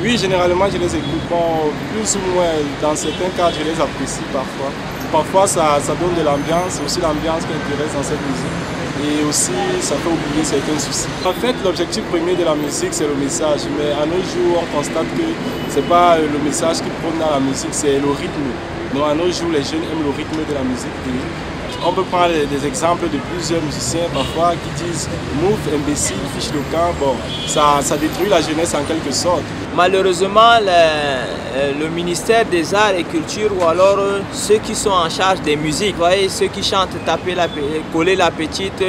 Oui, généralement je les écoute. Bon, plus ou moins, dans certains cas, je les apprécie parfois. Parfois, ça donne de l'ambiance, c'est aussi l'ambiance qui intéresse dans cette musique. Et aussi, ça fait oublier certains soucis. En fait, l'objectif premier de la musique, c'est le message. Mais à nos jours, on constate que ce n'est pas le message qui prône dans la musique, c'est le rythme. Donc à nos jours, les jeunes aiment le rythme de la musique. On peut prendre des exemples de plusieurs musiciens parfois qui disent « Move, imbécile, fiche le camp ». Bon, ça détruit la jeunesse en quelque sorte. Malheureusement, le ministère des Arts et Culture ou alors ceux qui sont en charge des musiques, vous voyez, ceux qui chantent, taper, coller la petite,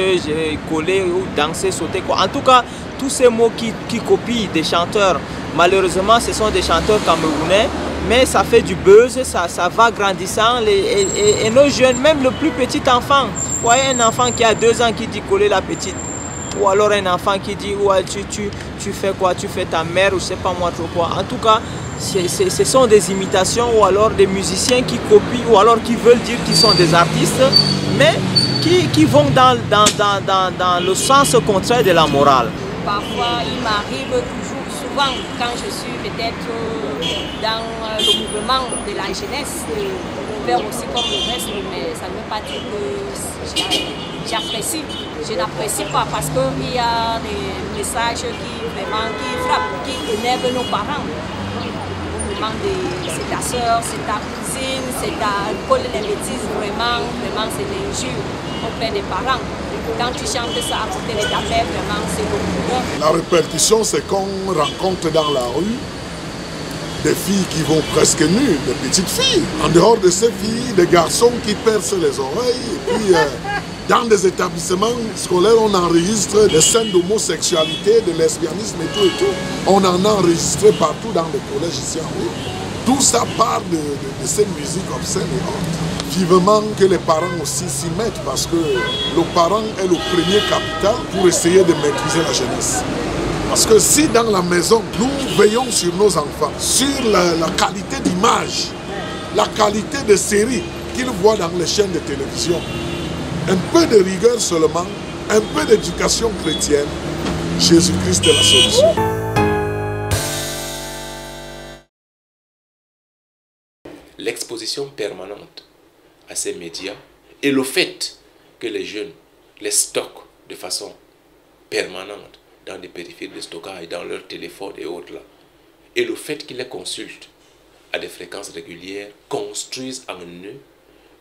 coller ou danser, sauter, quoi. En tout cas, tous ces mots qui copient des chanteurs, malheureusement, ce sont des chanteurs camerounais, mais ça fait du buzz, ça va grandissant et nos jeunes, même le plus petit enfant, vous voyez un enfant qui a 2 ans qui dit coller la petite. Ou alors un enfant qui dit ouais, tu fais quoi, tu fais ta mère ou je sais pas moi trop quoi. En tout cas, ce sont des imitations ou alors des musiciens qui copient ou alors qui veulent dire qu'ils sont des artistes, mais qui vont dans le sens contraire de la morale. Parfois, il m'arrive souvent quand je suis peut-être dans le mouvement de la jeunesse, de faire aussi comme le reste, mais ça ne veut pas dire que j'apprécie. Je n'apprécie pas parce qu'il y a des messages qui frappent, qui énervent nos parents. On demande c'est ta soeur, c'est ta cousine, c'est ta colle les bêtises, vraiment c'est l'injure auprès des parents. Quand tu chantes ça à côté de ta mère, vraiment c'est beaucoup. La répercussion, c'est qu'on rencontre dans la rue des filles qui vont presque nues, des petites filles. En dehors de ces filles, des garçons qui percent les oreilles. Et puis, dans des établissements scolaires, on enregistre des scènes d'homosexualité, de lesbianisme et tout. On en a enregistré partout dans les collèges ici en haut. Tout ça part de cette musique obscène et autres. Vivement que les parents aussi s'y mettent parce que le parent est le premier capital pour essayer de maîtriser la jeunesse. Parce que si dans la maison, nous veillons sur nos enfants, sur la qualité d'image, la qualité de séries qu'ils voient dans les chaînes de télévision, un peu de rigueur seulement, un peu d'éducation chrétienne, Jésus-Christ est la solution. L'exposition permanente à ces médias et le fait que les jeunes les stockent de façon permanente dans des périphéries de stockage, dans leurs téléphones et autres là, et le fait qu'ils les consultent à des fréquences régulières, construisent en eux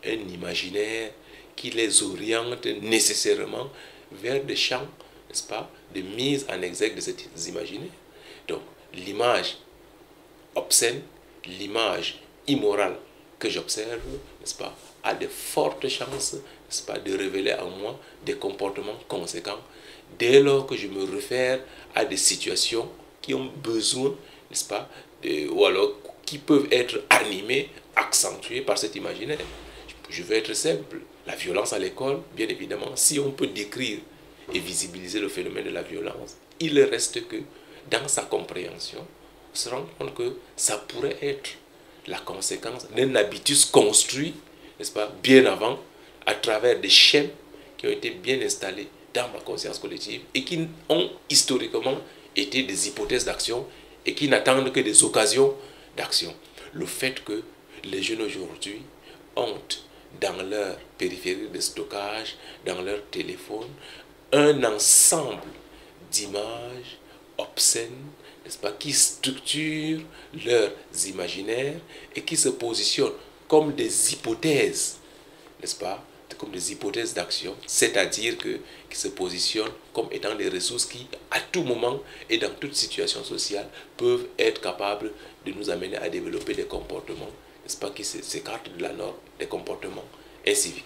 un imaginaire qui les oriente nécessairement vers des champs, n'est-ce pas, de mise en exergue de cet imaginaire. Donc, l'image obscène, l'image immorale que j'observe, n'est-ce pas, a de fortes chances, n'est-ce pas, de révéler en moi des comportements conséquents dès lors que je me réfère à des situations qui ont besoin, n'est-ce pas, ou alors qui peuvent être animées, accentuées par cet imaginaire. Je vais être simple. La violence à l'école, bien évidemment, si on peut décrire et visibiliser le phénomène de la violence, il reste que dans sa compréhension, on se rend compte que ça pourrait être la conséquence d'un habitus construit, n'est-ce pas, bien avant, à travers des schèmes qui ont été bien installés dans la conscience collective et qui ont historiquement été des hypothèses d'action et qui n'attendent que des occasions d'action. Le fait que les jeunes aujourd'hui ont dans leur périphérie de stockage, dans leur téléphone, un ensemble d'images obscènes, n'est-ce pas, qui structurent leurs imaginaires et qui se positionnent comme des hypothèses, n'est-ce pas, comme des hypothèses d'action, c'est-à-dire qui se positionnent comme étant des ressources qui, à tout moment et dans toute situation sociale, peuvent être capables de nous amener à développer des comportements, n'est-ce pas, qui s'écartent de la norme, des comportements inciviques.